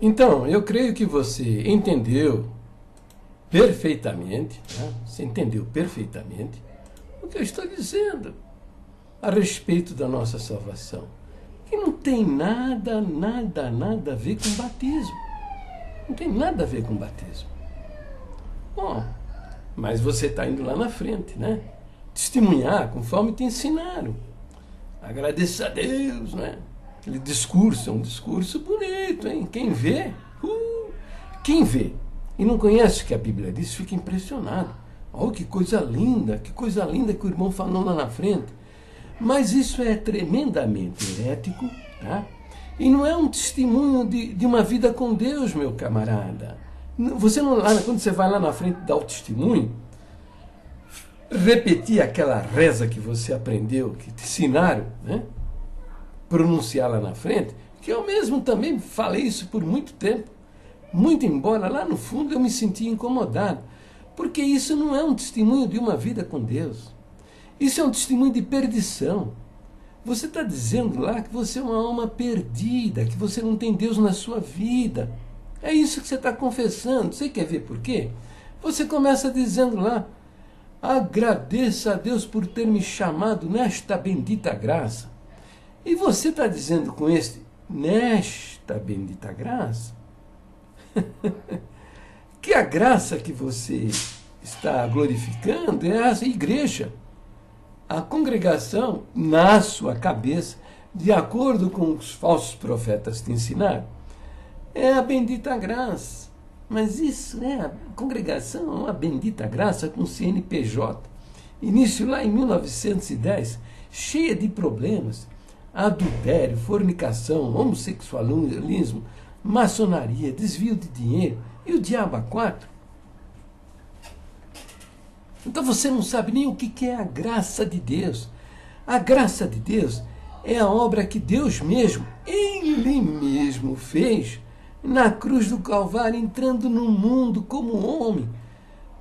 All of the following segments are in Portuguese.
Então, eu creio que você entendeu perfeitamente, né? Você entendeu perfeitamente o que eu estou dizendo a respeito da nossa salvação, que não tem nada a ver com batismo. Não tem nada a ver com batismo. Bom, mas você está indo lá na frente, né? Testemunhar conforme te ensinaram. Agradecer a Deus, né? Aquele discurso é um discurso bonito, hein? Quem vê e não conhece o que a Bíblia diz, fica impressionado. Oh, que coisa linda que o irmão falou lá na frente. Mas isso é tremendamente herético, tá? E não é um testemunho de uma vida com Deus, meu camarada. Você não, quando você vai lá na frente dar o testemunho, repetir aquela reza que você aprendeu, que te ensinaram, né? Pronunciar lá na frente, que eu mesmo também falei isso por muito tempo, muito embora lá no fundo eu me sentia incomodado, porque isso não é um testemunho de uma vida com Deus. Isso é um testemunho de perdição. Você está dizendo lá que você é uma alma perdida, que você não tem Deus na sua vida. É isso que você está confessando. Você quer ver por quê? Você começa dizendo lá: agradeça a Deus por ter me chamado nesta bendita graça. E você está dizendo com nesta bendita graça, que a graça que você está glorificando é a igreja. A congregação, na sua cabeça, de acordo com os falsos profetas te ensinaram, é a bendita graça. Mas isso é a congregação, é uma bendita graça com CNPJ. Início lá em 1910, cheia de problemas. Adultério, fornicação, homossexualismo, maçonaria, desvio de dinheiro e o diabo a quatro. Então você não sabe nem o que é a graça de Deus. A graça de Deus é a obra que Deus mesmo, Ele mesmo fez na cruz do Calvário, entrando no mundo como homem,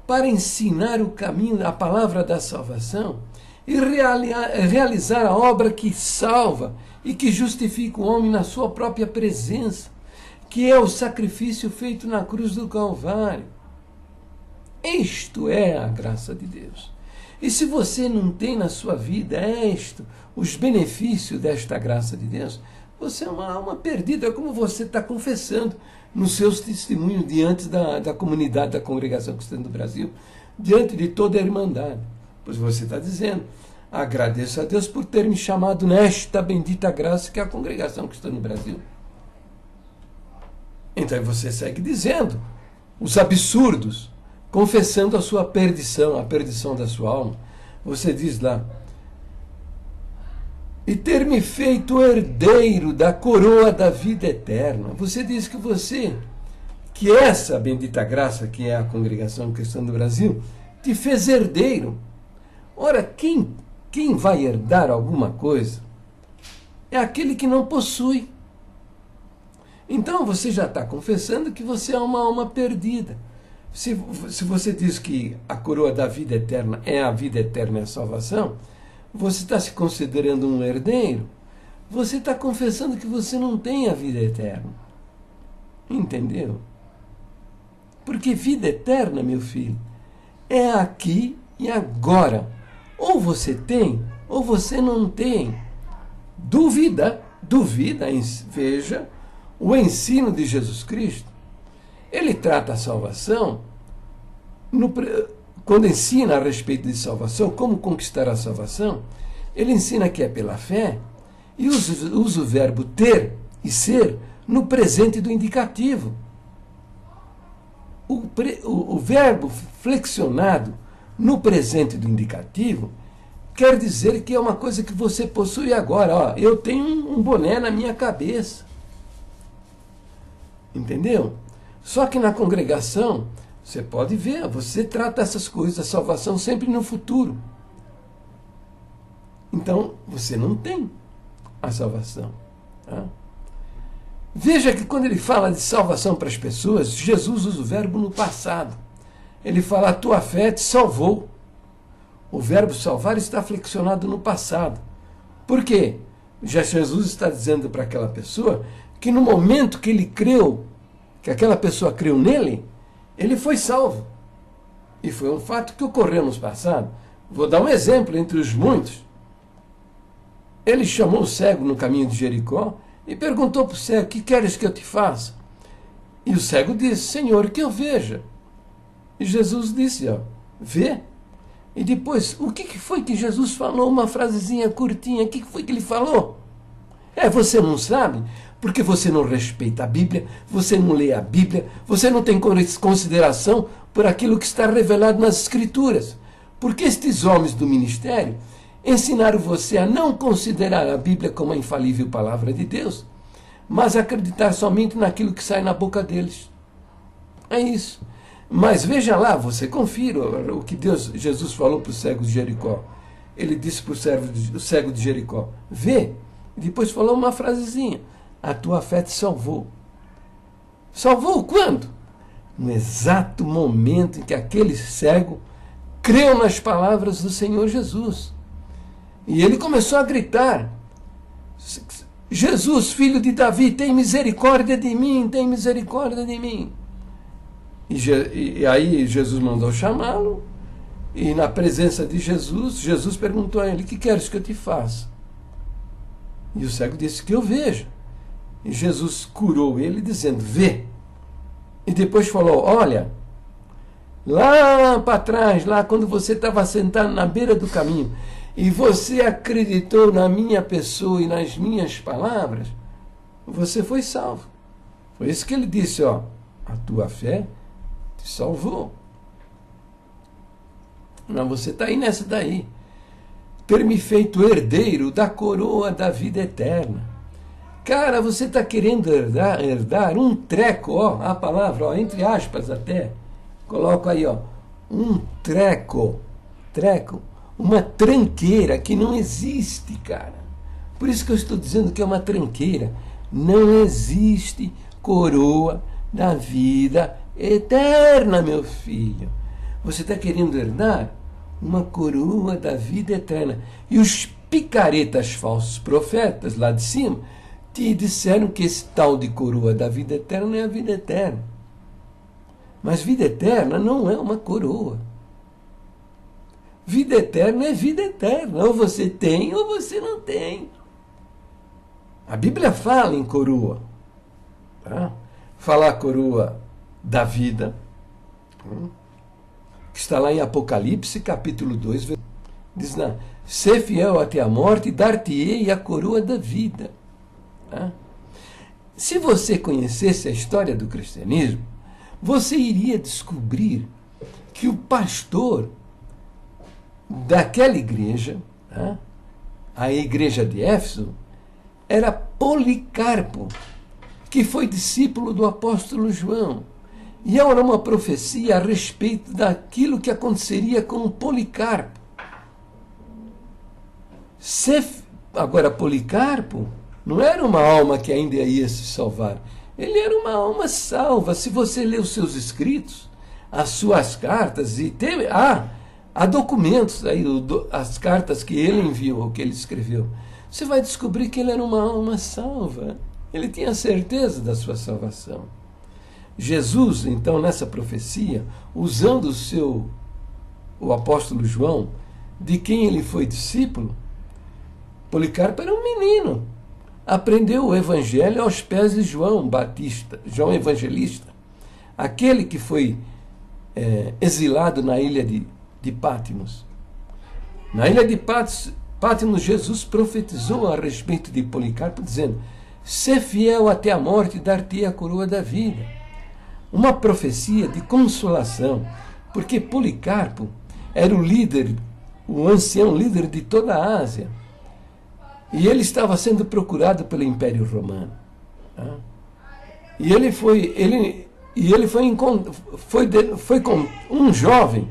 para ensinar o caminho, a palavra da salvação, e realizar a obra que salva e que justifica o homem na sua própria presença, que é o sacrifício feito na cruz do Calvário. Isto é a graça de Deus. E se você não tem na sua vida os benefícios desta graça de Deus, você é uma alma perdida, é como você está confessando nos seus testemunhos diante da comunidade, da congregação cristã do Brasil, diante de toda a irmandade. Pois você está dizendo: agradeço a Deus por ter me chamado nesta bendita graça que é a congregação cristã no Brasil. Então você segue dizendo os absurdos, confessando a sua perdição, a perdição da sua alma. Você diz lá: e ter me feito herdeiro da coroa da vida eterna. Você diz que essa bendita graça, que é a congregação cristã do Brasil, te fez herdeiro. Ora, quem vai herdar alguma coisa é aquele que não possui. Então você já está confessando que você é uma alma perdida. Se você diz que a coroa da vida eterna é a vida eterna e a salvação, você está se considerando um herdeiro, você está confessando que você não tem a vida eterna. Entendeu? Porque vida eterna, meu filho, é aqui e agora. Ou você tem, ou você não tem. Duvida, veja o ensino de Jesus Cristo. Ele trata a salvação, quando ensina a respeito de salvação, como conquistar a salvação, ele ensina que é pela fé e usa o verbo ter e ser no presente do indicativo. O verbo flexionado no presente do indicativo quer dizer que é uma coisa que você possui agora. Ó, eu tenho um boné na minha cabeça. Entendeu? Só que na congregação, você pode ver, você trata essas coisas, a salvação, sempre no futuro. Então, você não tem a salvação. Tá? Veja que quando ele fala de salvação para as pessoas, Jesus usa o verbo no passado. Ele fala: a tua fé te salvou. O verbo salvar está flexionado no passado. Por quê? Já Jesus está dizendo para aquela pessoa que no momento que ele creu que aquela pessoa creu nele, ele foi salvo. E foi um fato que ocorreu no passado. Vou dar um exemplo entre os muitos. Ele chamou o cego no caminho de Jericó e perguntou para o cego: que queres que eu te faça? E o cego disse: Senhor, que eu veja. E Jesus disse: ó, vê. E depois, o que foi que Jesus falou? Uma frasezinha curtinha. O que foi que ele falou? Você não sabe? Porque você não respeita a Bíblia, você não lê a Bíblia, você não tem consideração por aquilo que está revelado nas Escrituras. Porque estes homens do ministério ensinaram você a não considerar a Bíblia como a infalível palavra de Deus, mas acreditar somente naquilo que sai na boca deles. É isso. Mas veja lá, você confira o que Jesus falou para o cego de Jericó. Ele disse para o cego de Jericó: vê. E depois falou uma frasezinha: a tua fé te salvou. Salvou quando? No exato momento em que aquele cego creu nas palavras do Senhor Jesus. E ele começou a gritar: Jesus, filho de Davi, tem misericórdia de mim, tem misericórdia de mim. E aí Jesus mandou chamá-lo, e na presença de Jesus, Jesus perguntou a ele: que queres que eu te faça? E o cego disse: que eu veja. E Jesus curou ele dizendo: vê. E depois falou: olha, lá para trás, lá quando você estava sentado na beira do caminho, e você acreditou na minha pessoa e nas minhas palavras, você foi salvo. Foi isso que ele disse: ó, a tua fé te salvou. Mas você está aí nessa daí. Ter-me feito herdeiro da coroa da vida eterna. Cara, você está querendo herdar um treco, ó, a palavra, ó, entre aspas até. Coloco aí, ó, um treco, uma tranqueira que não existe, cara. Por isso que eu estou dizendo que é uma tranqueira. Não existe coroa da vida eterna, meu filho. Você está querendo herdar uma coroa da vida eterna. E os picaretas falsos profetas lá de cima te disseram que esse tal de coroa da vida eterna é a vida eterna. Mas vida eterna não é uma coroa. Vida eterna é vida eterna. Ou você tem ou você não tem. A Bíblia fala em coroa. Tá? Fala a coroa da vida. Que está lá em Apocalipse, capítulo 2. Diz lá: ser fiel até a morte, dar-te-ei a coroa da vida. Tá? Se você conhecesse a história do cristianismo, você iria descobrir que o pastor daquela igreja, tá? A igreja de Éfeso, era Policarpo, que foi discípulo do apóstolo João. E era uma profecia a respeito daquilo que aconteceria com Policarpo. Agora, Policarpo não era uma alma que ainda ia se salvar. Ele era uma alma salva. Se você ler os seus escritos, as suas cartas, e há documentos aí, as cartas que ele enviou, que ele escreveu, você vai descobrir que ele era uma alma salva. Ele tinha certeza da sua salvação. Jesus, então, nessa profecia, usando o apóstolo João, de quem ele foi discípulo, Policarpo era um menino. Aprendeu o evangelho aos pés de João Batista, João Evangelista, aquele que foi exilado na ilha de Patmos. Na ilha de Patmos, Jesus profetizou a respeito de Policarpo, dizendo: ser fiel até a morte, dar-te a coroa da vida. Uma profecia de consolação, porque Policarpo era o líder, o ancião líder de toda a Ásia. E ele estava sendo procurado pelo Império Romano. Tá? E ele foi com um jovem,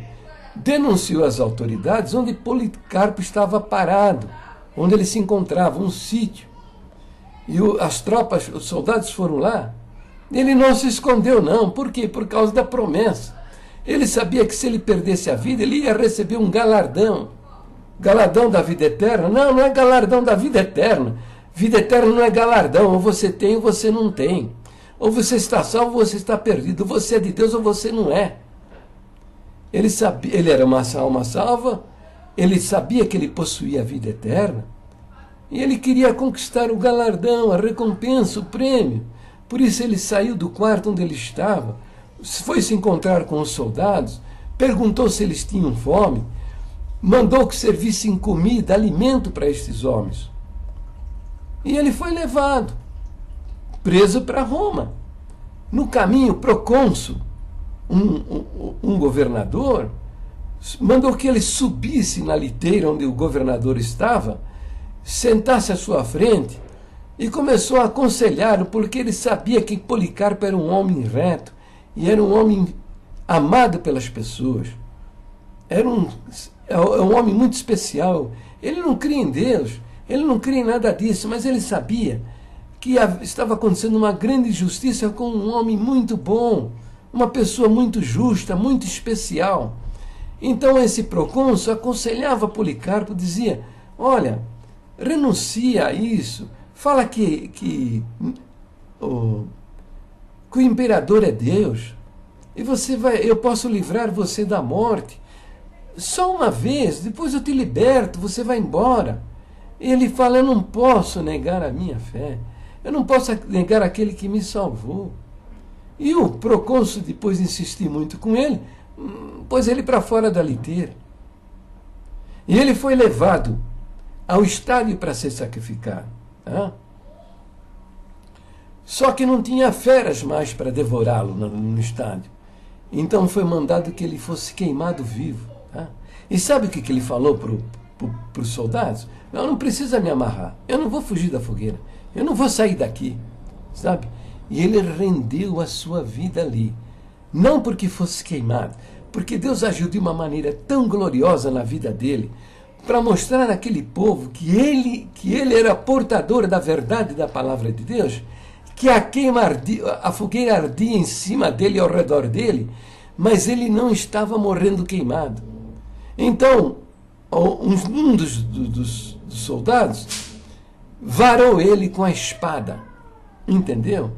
denunciou às autoridades onde Policarpo estava parado, onde ele se encontrava, um sítio. E as tropas, os soldados foram lá. Ele não se escondeu, não. Por quê? Por causa da promessa. Ele sabia que se ele perdesse a vida, ele ia receber um galardão. Galardão da vida eterna? Não, não é galardão da vida eterna. Vida eterna não é galardão. Ou você tem ou você não tem. Ou você está salvo ou você está perdido. Você é de Deus ou você não é. Ele sabia, ele era uma alma salva, ele sabia que ele possuía a vida eterna, e ele queria conquistar o galardão, a recompensa, o prêmio. Por isso ele saiu do quarto onde ele estava, foi se encontrar com os soldados, perguntou se eles tinham fome, mandou que servissem comida, alimento para estes homens. E ele foi levado, preso para Roma. No caminho, procônsul, um governador, mandou que ele subisse na liteira onde o governador estava, sentasse à sua frente e começou a aconselhá-lo, porque ele sabia que Policarpo era um homem reto e era um homem amado pelas pessoas. Era um homem muito especial. Ele não cria em Deus, ele não cria em nada disso, mas ele sabia que estava acontecendo uma grande injustiça com um homem muito bom, uma pessoa muito justa, muito especial. Então esse procônsul aconselhava Policarpo, dizia: olha, renuncia a isso, fala que o imperador é Deus, e eu posso livrar você da morte. Só uma vez, depois eu te liberto, você vai embora. E ele fala: eu não posso negar a minha fé, eu não posso negar aquele que me salvou. E o procônsul depois insistiu muito com ele, pôs ele para fora da liteira. E ele foi levado ao estádio para ser sacrificado. Tá? Só que não tinha feras mais para devorá-lo no estádio. Então foi mandado que ele fosse queimado vivo. Tá? E sabe o que ele falou para os soldados? Não precisa me amarrar, eu não vou fugir da fogueira, eu não vou sair daqui, sabe? E ele rendeu a sua vida ali, não porque fosse queimado, porque Deus agiu de uma maneira tão gloriosa na vida dele, para mostrar àquele povo que ele era portador da verdade da palavra de Deus, que a fogueira ardia em cima dele e ao redor dele, mas ele não estava morrendo queimado. Então, um dos soldados varou ele com a espada, entendeu?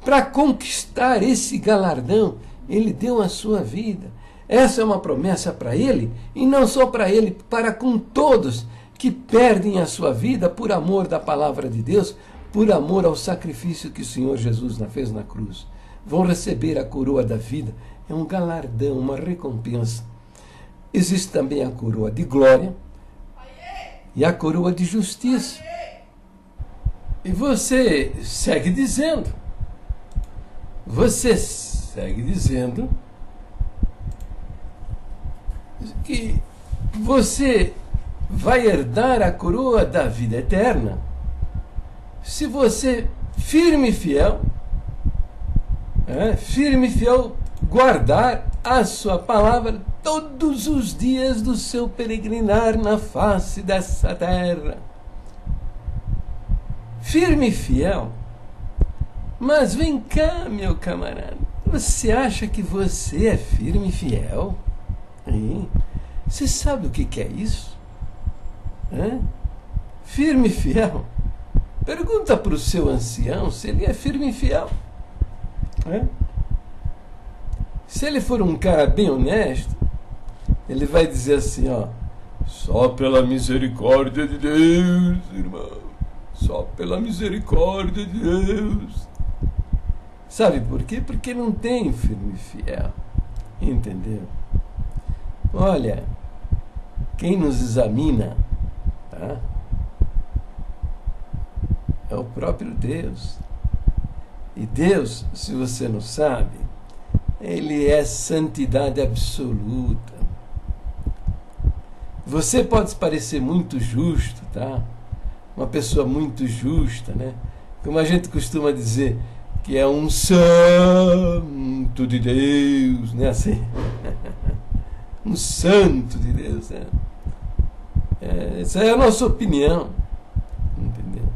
Para conquistar esse galardão, ele deu a sua vida. Essa é uma promessa para ele, e não só para ele, para com todos que perdem a sua vida por amor da palavra de Deus, por amor ao sacrifício que o Senhor Jesus fez na cruz. Vão receber a coroa da vida, é um galardão, uma recompensa. Existe também a coroa de glória e a coroa de justiça. E você segue dizendo que você vai herdar a coroa da vida eterna se você, firme e fiel, guardar a sua palavra todos os dias do seu peregrinar na face dessa terra. Firme e fiel. Mas vem cá, meu camarada, você acha que você é firme e fiel? Hein? Você sabe o que é isso? Firme e fiel. Pergunta para o seu ancião se ele é firme e fiel. Se ele for um cara bem honesto, ele vai dizer assim, ó: só pela misericórdia de Deus, irmão, só pela misericórdia de Deus. Sabe por quê? Porque não tem firme e fiel, entendeu? Olha, quem nos examina, tá? É o próprio Deus. E Deus, se você não sabe, Ele é santidade absoluta. Você pode parecer muito justo, tá? Uma pessoa muito justa, né? Como a gente costuma dizer, que é um santo de Deus, né? Assim, um santo de Deus, né? Essa é a nossa opinião, entendeu?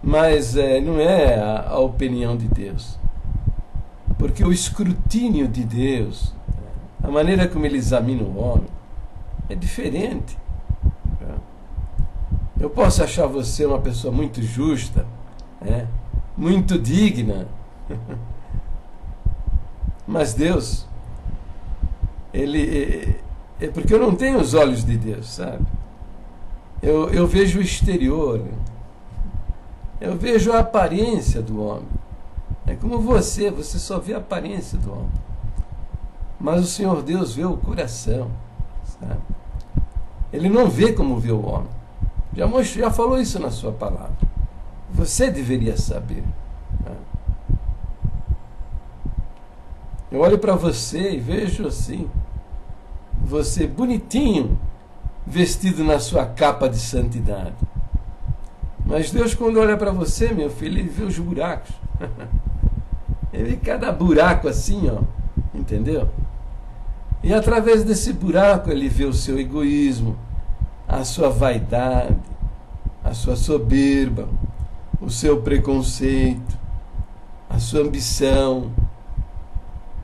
Mas não é a opinião de Deus. Porque o escrutínio de Deus, a maneira como Ele examina o homem, é diferente. Eu posso achar você uma pessoa muito justa, né? muito digna. Mas Deus, é porque eu não tenho os olhos de Deus, sabe? Eu vejo o exterior, eu vejo a aparência do homem. É como você só vê a aparência do homem. Mas o Senhor Deus vê o coração, sabe? Ele não vê como vê o homem. Já falou isso na sua palavra. Você deveria saber. Né? Eu olho para você e vejo assim, você bonitinho, vestido na sua capa de santidade. Mas Deus, quando olha para você, meu filho, ele vê os buracos. Ele vê cada buraco assim, ó, entendeu? E através desse buraco ele vê o seu egoísmo, a sua vaidade, a sua soberba, o seu preconceito, a sua ambição,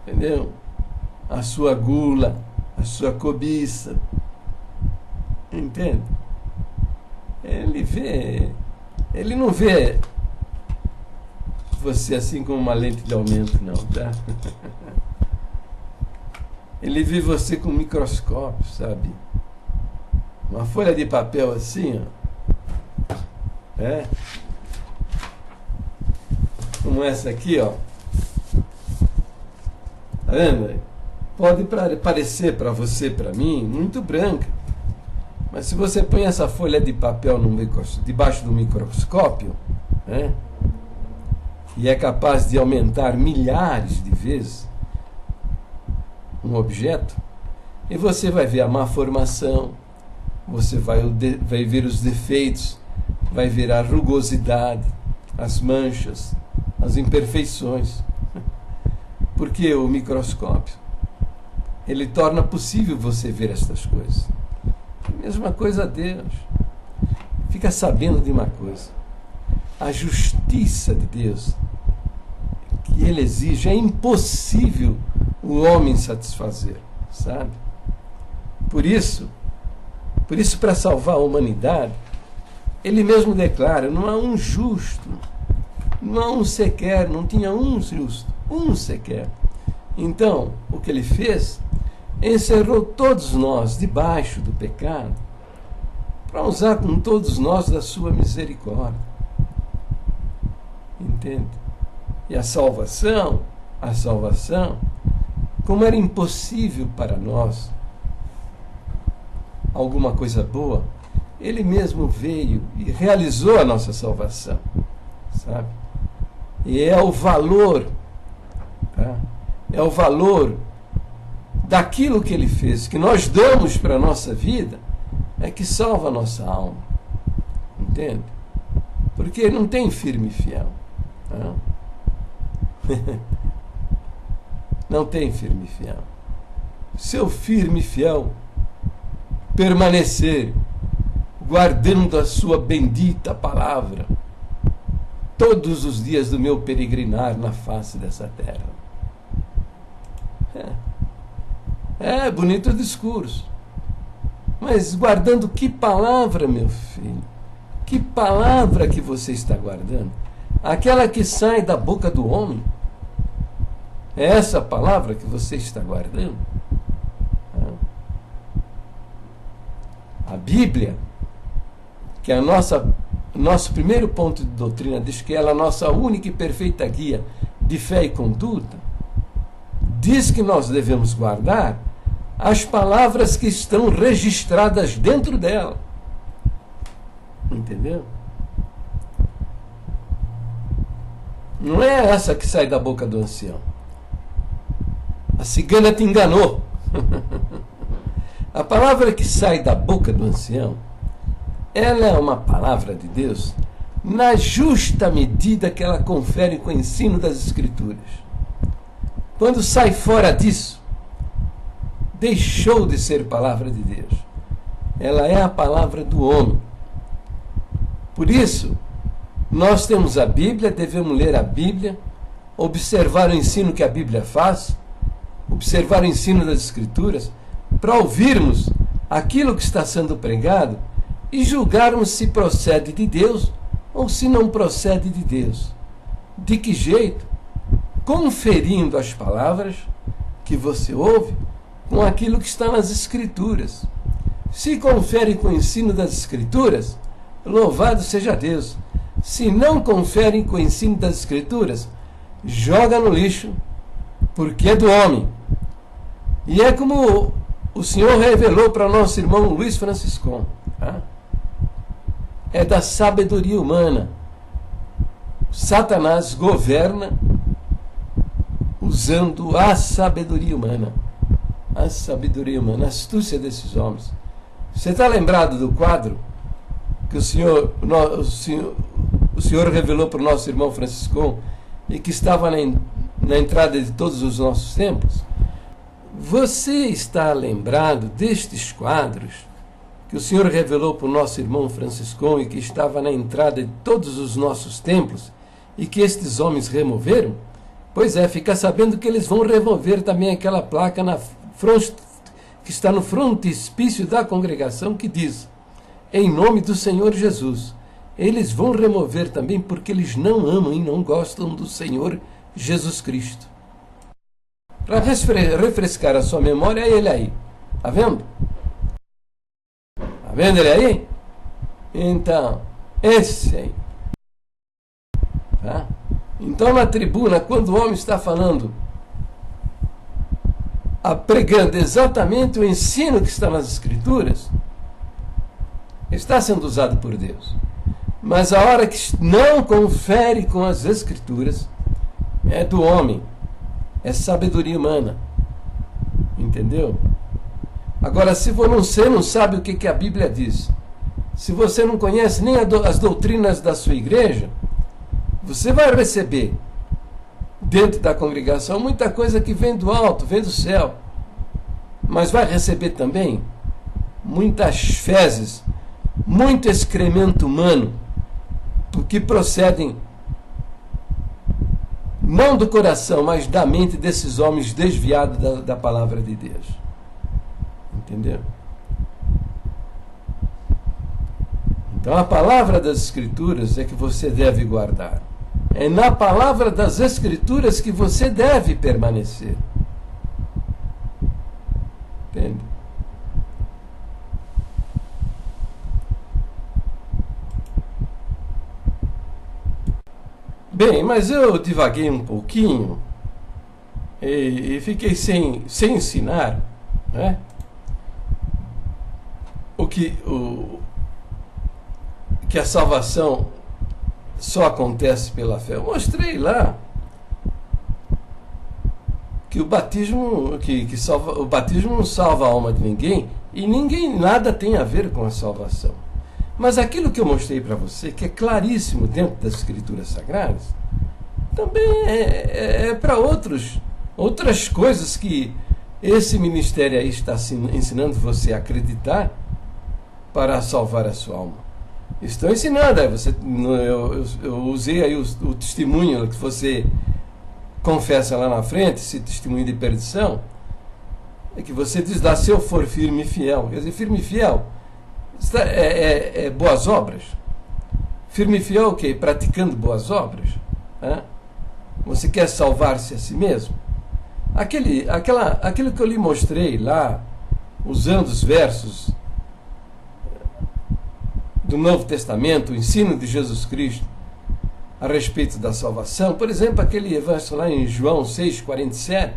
entendeu? A sua gula, a sua cobiça. Entende? Ele não vê você assim com uma lente de aumento, não, tá? Ele vê você com um microscópio, sabe? Uma folha de papel assim, ó. Como essa aqui, ó. Tá vendo? Pode parecer para você, para mim, muito branca. Mas se você põe essa folha de papel debaixo do microscópio, né, e é capaz de aumentar milhares de vezes um objeto, e você vai ver a má formação, você vai ver os defeitos, vai ver a rugosidade, as manchas, as imperfeições. Porque o microscópio, ele torna possível você ver estas coisas. A mesma coisa a Deus. Fica sabendo de uma coisa: a justiça de Deus que Ele exige é impossível o homem satisfazer, sabe? Por isso, para salvar a humanidade, Ele mesmo declara: não há um justo, não há um sequer, não tinha um justo, um sequer. Então, o que Ele fez? Encerrou todos nós debaixo do pecado para usar com todos nós da sua misericórdia. Entende? E a salvação, como era impossível para nós alguma coisa boa, Ele mesmo veio e realizou a nossa salvação, sabe? E é o valor, tá? É o valor daquilo que Ele fez, que nós damos para a nossa vida, é que salva a nossa alma. Entende? Porque não tem firme e fiel. Não, não tem firme e fiel. Se eu firme e fiel permanecer guardando a sua bendita palavra todos os dias do meu peregrinar na face dessa terra. É bonito o discurso, mas guardando que palavra, meu filho? Que palavra que você está guardando? Aquela que sai da boca do homem? É essa palavra que você está guardando? A Bíblia, que é nosso primeiro ponto de doutrina, diz que ela é a nossa única e perfeita guia de fé e conduta, diz que nós devemos guardar as palavras que estão registradas dentro dela. Entendeu? Não é essa que sai da boca do ancião. A cigana te enganou. A palavra que sai da boca do ancião, ela é uma palavra de Deus na justa medida que ela confere com o ensino das Escrituras. Quando sai fora disso, deixou de ser palavra de Deus. Ela é a palavra do homem. Por isso, nós temos a Bíblia, devemos ler a Bíblia, observar o ensino que a Bíblia faz, observar o ensino das Escrituras, para ouvirmos aquilo que está sendo pregado e julgarmos se procede de Deus ou se não procede de Deus. De que jeito? Conferindo as palavras que você ouve com aquilo que está nas Escrituras. Se confere com o ensino das Escrituras, louvado seja Deus. Se não confere com o ensino das Escrituras, joga no lixo, porque é do homem. E é como o Senhor revelou para nosso irmão Luiz Franciscon. Tá? É da sabedoria humana. Satanás governa usando a sabedoria humana. A sabedoria humana, a astúcia desses homens. Você está lembrado do quadro que o Senhor revelou para o nosso irmão Franciscon e que estava na entrada de todos os nossos templos? Você está lembrado destes quadros que o Senhor revelou para o nosso irmão Franciscon e que estava na entrada de todos os nossos templos e que estes homens removeram? Pois é, fica sabendo que eles vão remover também aquela placa que está no frontispício da congregação que diz: em nome do Senhor Jesus. Eles vão remover também porque eles não amam e não gostam do Senhor Jesus Cristo. Para refrescar a sua memória, é ele aí. Está vendo? Está vendo ele aí? Então, esse aí. Tá? Então, na tribuna, quando o homem está falando, pregando exatamente o ensino que está nas Escrituras, está sendo usado por Deus. Mas a hora que não confere com as Escrituras, é do homem. É sabedoria humana. Entendeu? Agora, se você não sabe o que a Bíblia diz, se você não conhece nem as doutrinas da sua igreja, você vai receber dentro da congregação muita coisa que vem do alto, vem do céu. Mas vai receber também muitas fezes, muito excremento humano, que procedem não do coração, mas da mente desses homens desviados da palavra de Deus. Entendeu? Então a palavra das Escrituras é que você deve guardar. É na palavra das Escrituras que você deve permanecer. Entende? Bem, mas eu divaguei um pouquinho e fiquei sem ensinar, né? Que a salvação só acontece pela fé. Eu mostrei lá que o batismo o batismo não salva a alma de ninguém e nada tem a ver com a salvação. Mas aquilo que eu mostrei para você, que é claríssimo dentro das Escrituras Sagradas, também é para outras coisas que esse ministério aí está ensinando você a acreditar para salvar a sua alma. Estão ensinando, eu usei aí o testemunho que você confessa lá na frente, esse testemunho de perdição, é que você diz lá: se eu for firme e fiel. Quer dizer, firme e fiel boas obras. Firme e fiel o quê? Praticando boas obras. Né? Você quer salvar-se a si mesmo? Aquilo que eu lhe mostrei lá, usando os versos do Novo Testamento, o ensino de Jesus Cristo a respeito da salvação, por exemplo, aquele verso lá em João 6,47,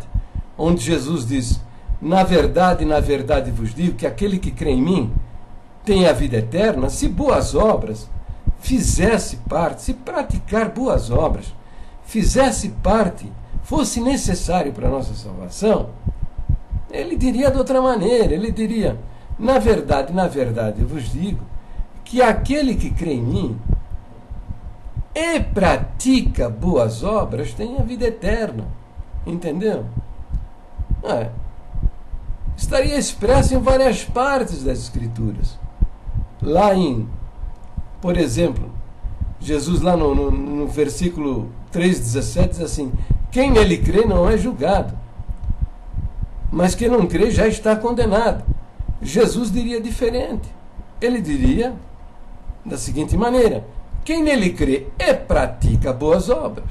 onde Jesus diz: na verdade vos digo que aquele que crê em mim tem a vida eterna, se boas obras fizesse parte, se praticar boas obras fizesse parte, fosse necessário para a nossa salvação, ele diria de outra maneira, ele diria: na verdade eu vos digo que aquele que crê em mim e pratica boas obras tem a vida eterna. Entendeu? Estaria expresso em várias partes das Escrituras. Lá por exemplo, Jesus lá no versículo 3,17 diz assim: quem nele crê não é julgado, mas quem não crê já está condenado. Jesus diria diferente. Ele diria da seguinte maneira: quem nele crê e pratica boas obras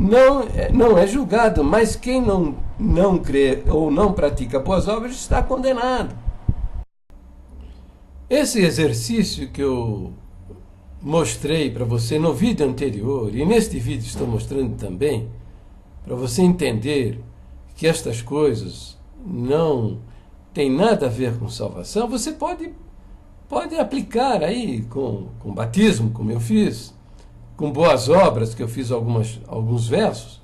não é julgado, mas quem não crê ou não pratica boas obras está condenado. Esse exercício que eu mostrei para você no vídeo anterior, e neste vídeo estou mostrando também, para você entender que estas coisas não têm nada a ver com salvação, você pode aplicar aí com batismo, como eu fiz, com boas obras, que eu fiz alguns versos.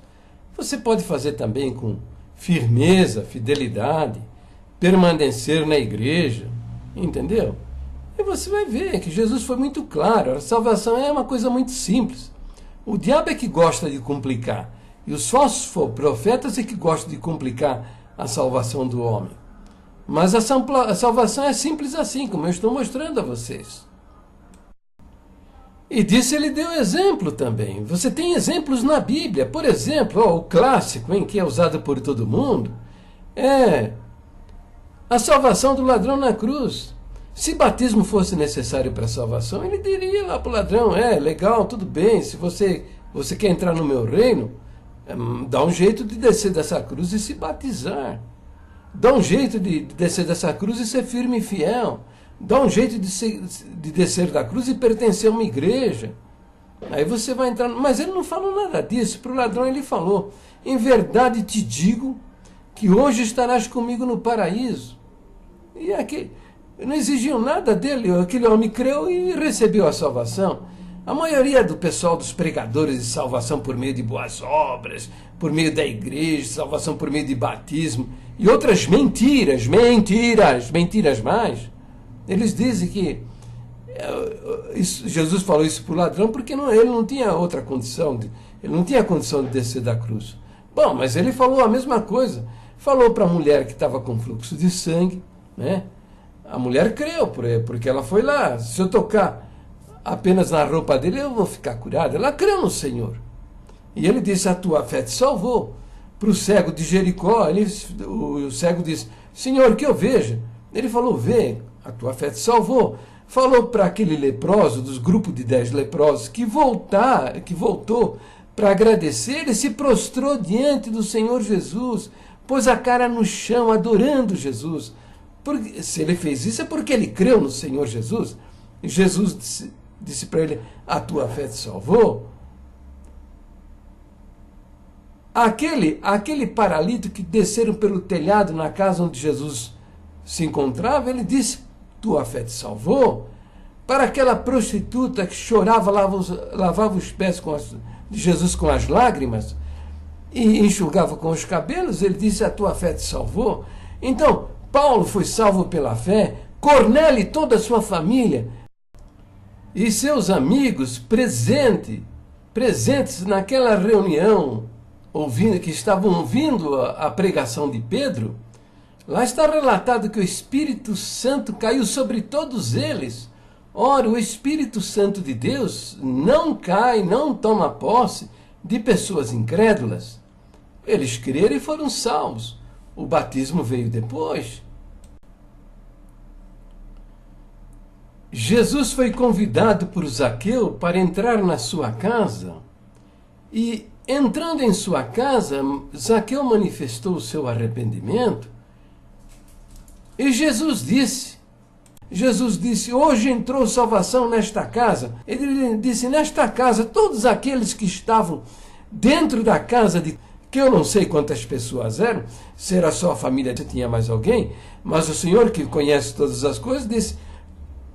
Você pode fazer também com firmeza, fidelidade, permanecer na igreja, entendeu? E você vai ver que Jesus foi muito claro. A salvação é uma coisa muito simples. O diabo é que gosta de complicar. E os falsos profetas é que gostam de complicar a salvação do homem. Mas a salvação é simples assim, como eu estou mostrando a vocês. E disso ele deu exemplo também. Você tem exemplos na Bíblia. Por exemplo, o clássico, que é usado por todo mundo, é a salvação do ladrão na cruz. Se batismo fosse necessário para a salvação, ele diria lá para o ladrão: legal, tudo bem, se você quer entrar no meu reino, dá um jeito de descer dessa cruz e se batizar. Dá um jeito de descer dessa cruz e ser firme e fiel. Dá um jeito de descer da cruz e pertencer a uma igreja. Aí você vai entrar... Mas ele não falou nada disso. Para o ladrão ele falou: em verdade te digo que hoje estarás comigo no paraíso. E aqui não exigiam nada dele. Aquele homem creu e recebeu a salvação. A maioria do pessoal, dos pregadores de salvação por meio de boas obras, por meio da igreja, salvação por meio de batismo e outras mentiras mais, eles dizem que Jesus falou isso para o ladrão porque ele não tinha outra condição, ele não tinha condição de descer da cruz. Bom, mas ele falou a mesma coisa. Falou para a mulher que estava com fluxo de sangue, né? A mulher creu, porque ela foi lá: se eu tocar apenas na roupa dele, eu vou ficar curada. Ela creu no Senhor. E ele disse: a tua fé te salvou. Para o cego de Jericó, o cego disse: Senhor, que eu veja. Ele falou: vê, a tua fé te salvou. Falou para aquele leproso, dos grupos de 10 leprosos, que voltou para agradecer. Ele se prostrou diante do Senhor Jesus, pôs a cara no chão, adorando Jesus. Porque, se ele fez isso, é porque ele creu no Senhor Jesus. E Jesus disse para ele: a tua fé te salvou. Aquele paralítico que desceram pelo telhado na casa onde Jesus se encontrava, ele disse: tua fé te salvou. Para aquela prostituta que chorava, lavava os pés de Jesus com as lágrimas e enxugava com os cabelos, ele disse: a tua fé te salvou. Então, Paulo foi salvo pela fé, Cornélio e toda a sua família e seus amigos presentes naquela reunião, que estavam ouvindo a pregação de Pedro. Lá está relatado que o Espírito Santo caiu sobre todos eles. Ora, o Espírito Santo de Deus não cai, não toma posse de pessoas incrédulas. Eles creram e foram salvos. O batismo veio depois. Jesus foi convidado por Zaqueu para entrar na sua casa e, entrando em sua casa, Zaqueu manifestou o seu arrependimento e Jesus disse: hoje entrou salvação nesta casa. Ele disse: nesta casa, todos aqueles que estavam dentro da casa que eu não sei quantas pessoas eram, se era só a família, se tinha mais alguém, mas o Senhor que conhece todas as coisas disse: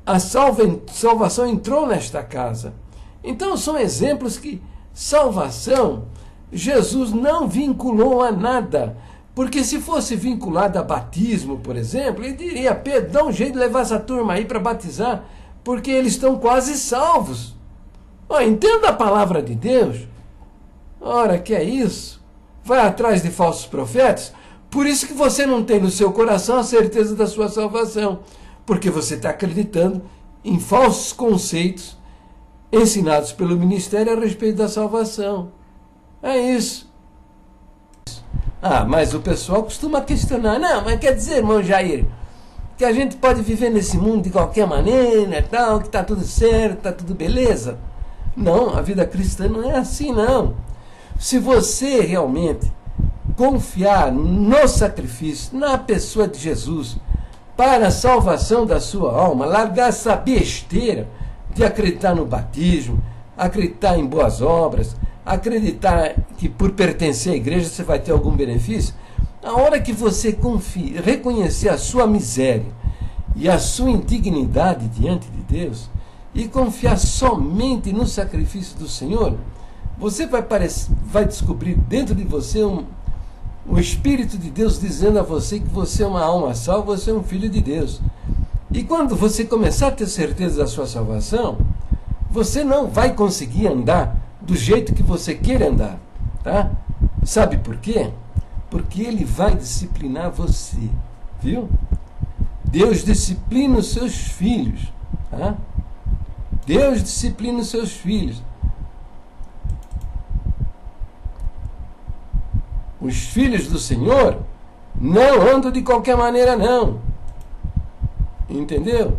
a salvação entrou nesta casa. Então são exemplos que salvação Jesus não vinculou a nada. Porque se fosse vinculado a batismo, por exemplo, ele diria: Pedro, dá um jeito de levar essa turma aí para batizar, porque eles estão quase salvos. Entenda a palavra de Deus. Ora, que é isso? Vai atrás de falsos profetas? Por isso que você não tem no seu coração a certeza da sua salvação. Porque você está acreditando em falsos conceitos ensinados pelo ministério a respeito da salvação. É isso. Mas o pessoal costuma questionar: não, mas quer dizer, irmão Jair, que a gente pode viver nesse mundo de qualquer maneira, tal, que está tudo certo, está tudo beleza? Não, a vida cristã não é assim, não. Se você realmente confiar no sacrifício, na pessoa de Jesus, para a salvação da sua alma, largar essa besteira de acreditar no batismo, acreditar em boas obras, acreditar que por pertencer à igreja você vai ter algum benefício, a hora que você confia, reconhecer a sua miséria e a sua indignidade diante de Deus e confiar somente no sacrifício do Senhor, você vai descobrir dentro de você o Espírito de Deus dizendo a você que você é uma alma salva, você é um filho de Deus. E quando você começar a ter certeza da sua salvação, você não vai conseguir andar do jeito que você quer andar, tá? Sabe por quê? Porque Ele vai disciplinar você, viu? Deus disciplina os seus filhos, tá? Deus disciplina os seus filhos. Os filhos do Senhor não andam de qualquer maneira, não. Entendeu?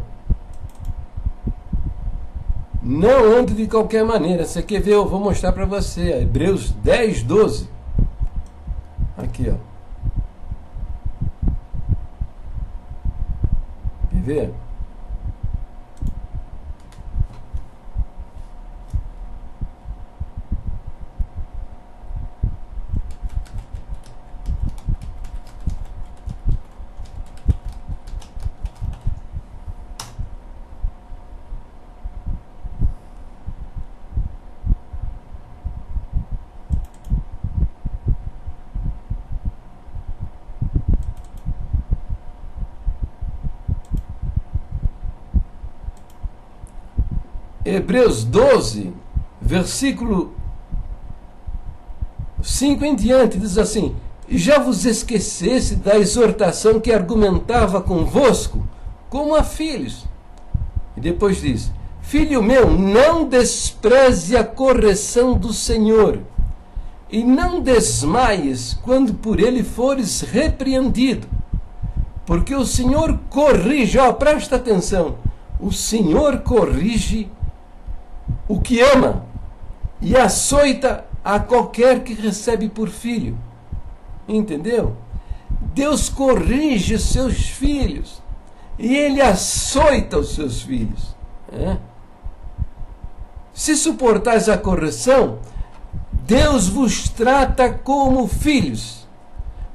Não andam de qualquer maneira. Você quer ver? Eu vou mostrar para você. Hebreus 10, 12. Aqui, ó. Quer ver? Hebreus 12, versículo 5 em diante, diz assim: já vos esquecesse da exortação que argumentava convosco como a filhos. E depois diz: filho meu, não despreze a correção do Senhor, e não desmaies quando por ele fores repreendido, porque o Senhor corrige, ó, presta atenção, o Senhor corrige o que ama e açoita a qualquer que recebe por filho. Entendeu? Deus corrige os seus filhos e Ele açoita os seus filhos. Se suportais a correção, Deus vos trata como filhos.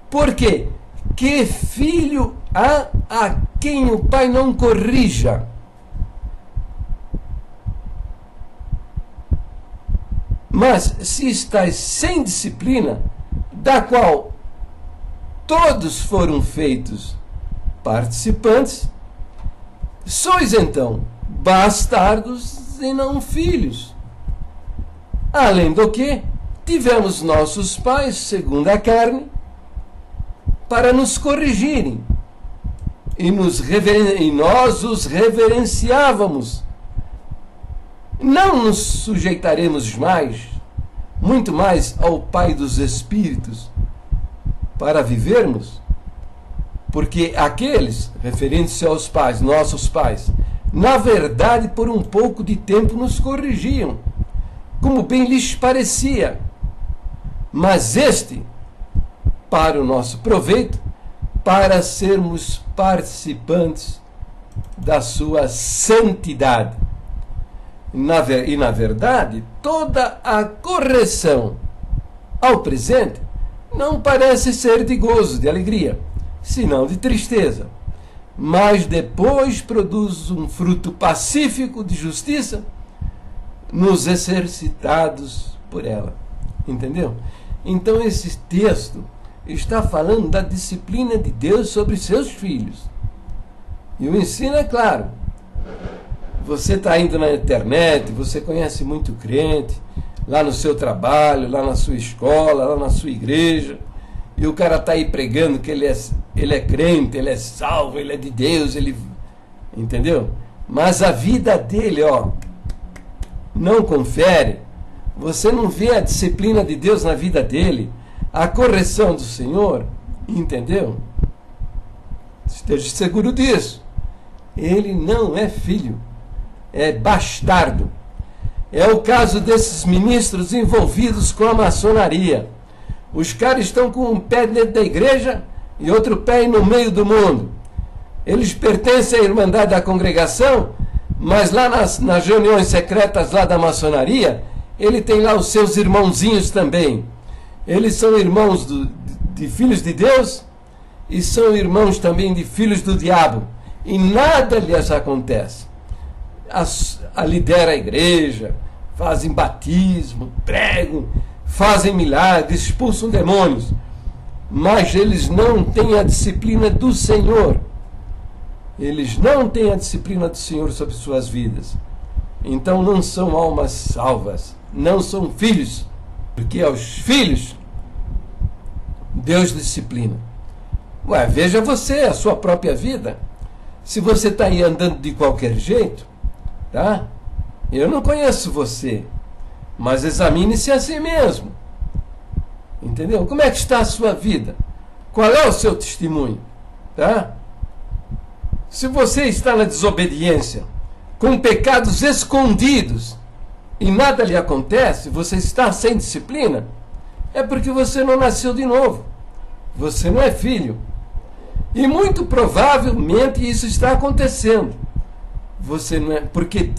Por quê? Que filho há a quem o pai não corrija? Mas se estáis sem disciplina, da qual todos foram feitos participantes, sois então bastardos e não filhos. Além do que, tivemos nossos pais, segundo a carne, para nos corrigirem, e nós os reverenciávamos. Não nos sujeitaremos mais, muito mais ao Pai dos Espíritos, para vivermos? Porque aqueles, referindo-se aos pais, nossos pais, na verdade, por um pouco de tempo nos corrigiam, como bem lhes parecia. Mas este, para o nosso proveito, para sermos participantes da sua santidade. E na verdade, toda a correção ao presente não parece ser de gozo, de alegria, senão de tristeza. Mas depois produz um fruto pacífico de justiça nos exercitados por ela. Entendeu? Então esse texto está falando da disciplina de Deus sobre seus filhos. E o ensino é claro. Você está indo na internet, você conhece muito crente, lá no seu trabalho, lá na sua escola, lá na sua igreja, e o cara está aí pregando que ele é crente, ele é salvo, ele é de Deus, ele... Entendeu? Mas a vida dele, ó, não confere. Você não vê a disciplina de Deus na vida dele, a correção do Senhor, entendeu? Esteja seguro disso. Ele não é filho. É bastardo. É o caso desses ministros envolvidos com a maçonaria. Os caras estão com um pé dentro da igreja e outro pé no meio do mundo. Eles pertencem à Irmandade da Congregação, mas lá nas reuniões secretas lá da maçonaria, ele tem lá os seus irmãozinhos também. Eles são irmãos de filhos de Deus e são irmãos também de filhos do diabo. E nada lhes acontece. Lidera a igreja, fazem batismo, pregam, fazem milagres, expulsam demônios. Mas eles não têm a disciplina do Senhor. Eles não têm a disciplina do Senhor sobre suas vidas. Então não são almas salvas, não são filhos, porque aos filhos Deus disciplina. Ué, veja você, a sua própria vida. Se você está aí andando de qualquer jeito, tá? Eu não conheço você, mas examine-se a si mesmo. Entendeu? Como é que está a sua vida? Qual é o seu testemunho? Tá? Se você está na desobediência, com pecados escondidos, e nada lhe acontece, você está sem disciplina, é porque você não nasceu de novo. Você não é filho. E muito provavelmente isso está acontecendo. Você não é, porque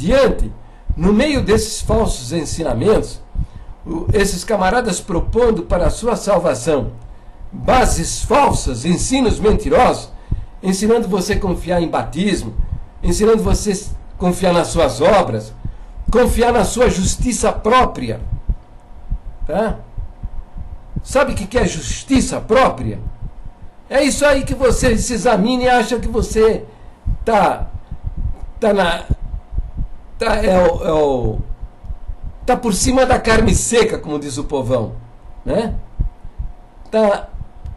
no meio desses falsos ensinamentos, esses camaradas propondo para a sua salvação bases falsas, ensinos mentirosos, ensinando você a confiar em batismo, ensinando você a confiar nas suas obras, confiar na sua justiça própria. Tá? Sabe o que é justiça própria? É isso aí que você se examina e acha que você tá por cima da carne seca, como diz o povão, né? Tá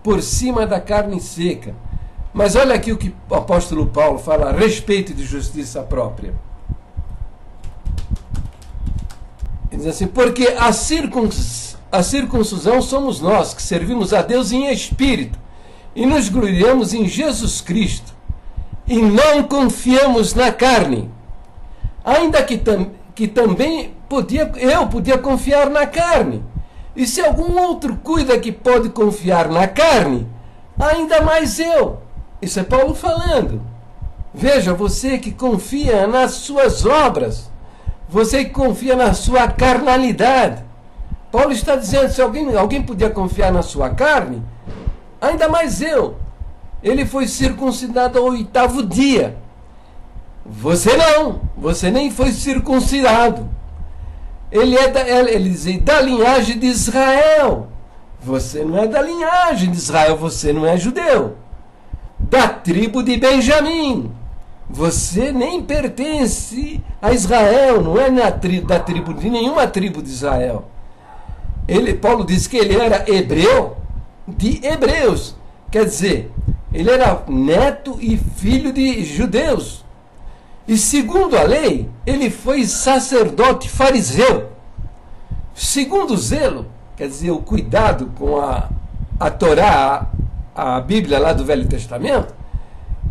por cima da carne seca. Mas olha aqui o que o apóstolo Paulo fala a respeito de justiça própria. Ele diz assim: porque a circuncisão somos nós, que servimos a Deus em espírito, e nos gloriamos em Jesus Cristo, e não confiamos na carne. Ainda que também eu podia confiar na carne. E se algum outro cuida que pode confiar na carne, ainda mais eu. Isso é Paulo falando. Veja, você que confia nas suas obras, você que confia na sua carnalidade. Paulo está dizendo, se alguém podia confiar na sua carne, ainda mais eu. Ele foi circuncidado ao 8º dia. Você não, você nem foi circuncidado. Ele diz, da linhagem de Israel. Você não é da linhagem de Israel, você não é judeu. Da tribo de Benjamim. Você nem pertence a Israel, não é da tribo de nenhuma tribo de Israel. Paulo diz que ele era hebreu de hebreus. Quer dizer, ele era neto e filho de judeus. E segundo a lei, ele foi sacerdote fariseu. Segundo o zelo, quer dizer, o cuidado com a Torá, a Bíblia lá do Velho Testamento,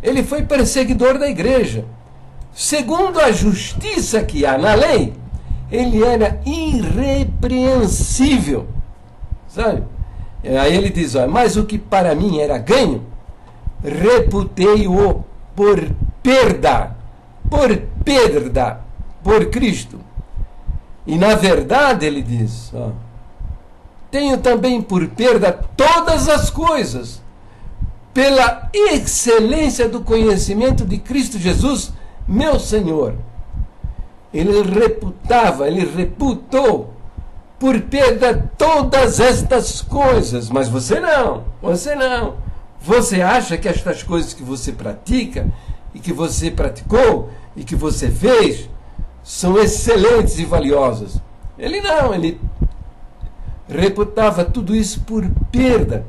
ele foi perseguidor da igreja. Segundo a justiça que há na lei, ele era irrepreensível. Sabe? Aí ele diz, ó, mas o que para mim era ganho, reputei-o por perda, por Cristo. E na verdade, ele diz, ó, tenho também por perda todas as coisas, pela excelência do conhecimento de Cristo Jesus, meu Senhor. Ele reputou por perda todas estas coisas, mas você não. Você acha que estas coisas que você pratica, e que você praticou, e que você fez, são excelentes e valiosas. Ele não, ele reputava tudo isso por perda,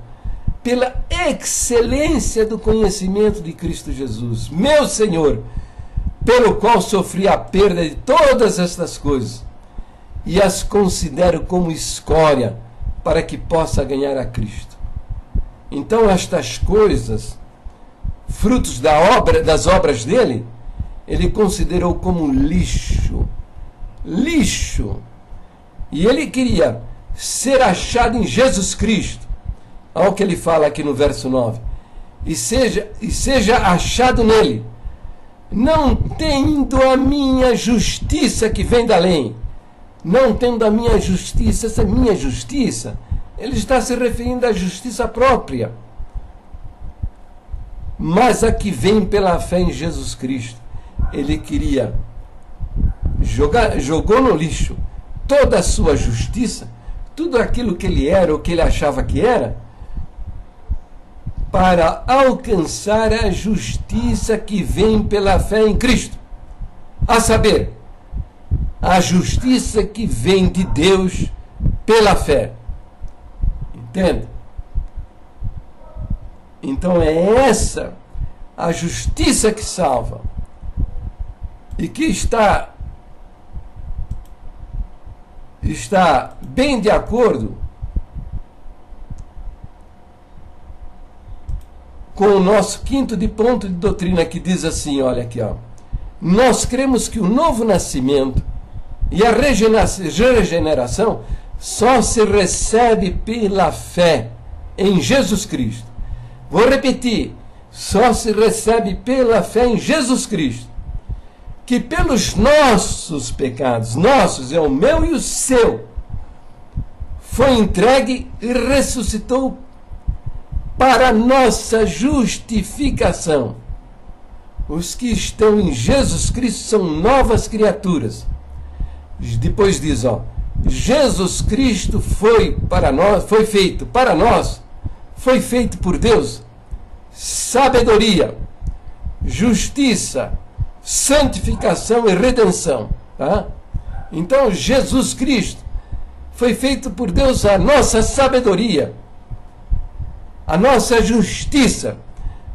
pela excelência do conhecimento de Cristo Jesus, meu Senhor, pelo qual sofri a perda de todas estas coisas, e as considero como escória, para que possa ganhar a Cristo. Então estas coisas, frutos das obras dele, ele considerou como lixo. lixo. E ele queria ser achado em Jesus Cristo. Olha o que ele fala aqui no verso 9. E seja achado nele, não tendo a minha justiça que vem da lei. Não tendo a minha justiça, essa é minha justiça. Ele está se referindo à justiça própria, mas a que vem pela fé em Jesus Cristo. Ele queria jogou no lixo toda a sua justiça, tudo aquilo que ele era, ou que ele achava que era, para alcançar a justiça que vem pela fé em Cristo. A saber, a justiça que vem de Deus pela fé. Entende? Então é essa a justiça que salva e que está bem de acordo com o nosso quinto ponto de doutrina, que diz assim, olha aqui, ó. Nós cremos que o novo nascimento e a regeneração só se recebe pela fé em Jesus Cristo. Vou repetir, só se recebe pela fé em Jesus Cristo, que pelos nossos pecados, nossos, é o meu e o seu, foi entregue e ressuscitou para nossa justificação. Os que estão em Jesus Cristo são novas criaturas. Depois diz, ó, Jesus Cristo foi feito para nós, foi feito por Deus, sabedoria, justiça, santificação e redenção. Tá? Então, Jesus Cristo foi feito por Deus a nossa sabedoria, a nossa justiça.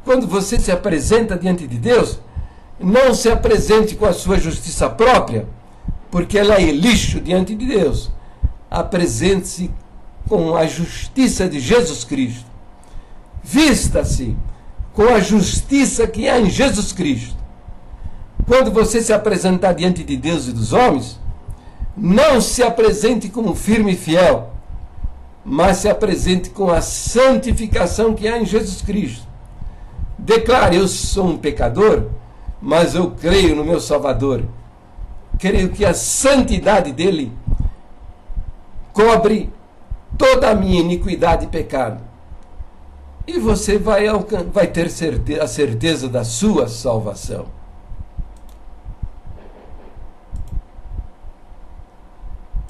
Quando você se apresenta diante de Deus, não se apresente com a sua justiça própria, porque ela é lixo diante de Deus. Apresente-se com a justiça de Jesus Cristo. Vista-se com a justiça que há em Jesus Cristo. Quando você se apresentar diante de Deus e dos homens, não se apresente como firme e fiel, mas se apresente com a santificação que há em Jesus Cristo. Declare, eu sou um pecador, mas eu creio no meu Salvador. Creio que a santidade dele cobre toda a minha iniquidade e pecado. E você vai ter a certeza da sua salvação.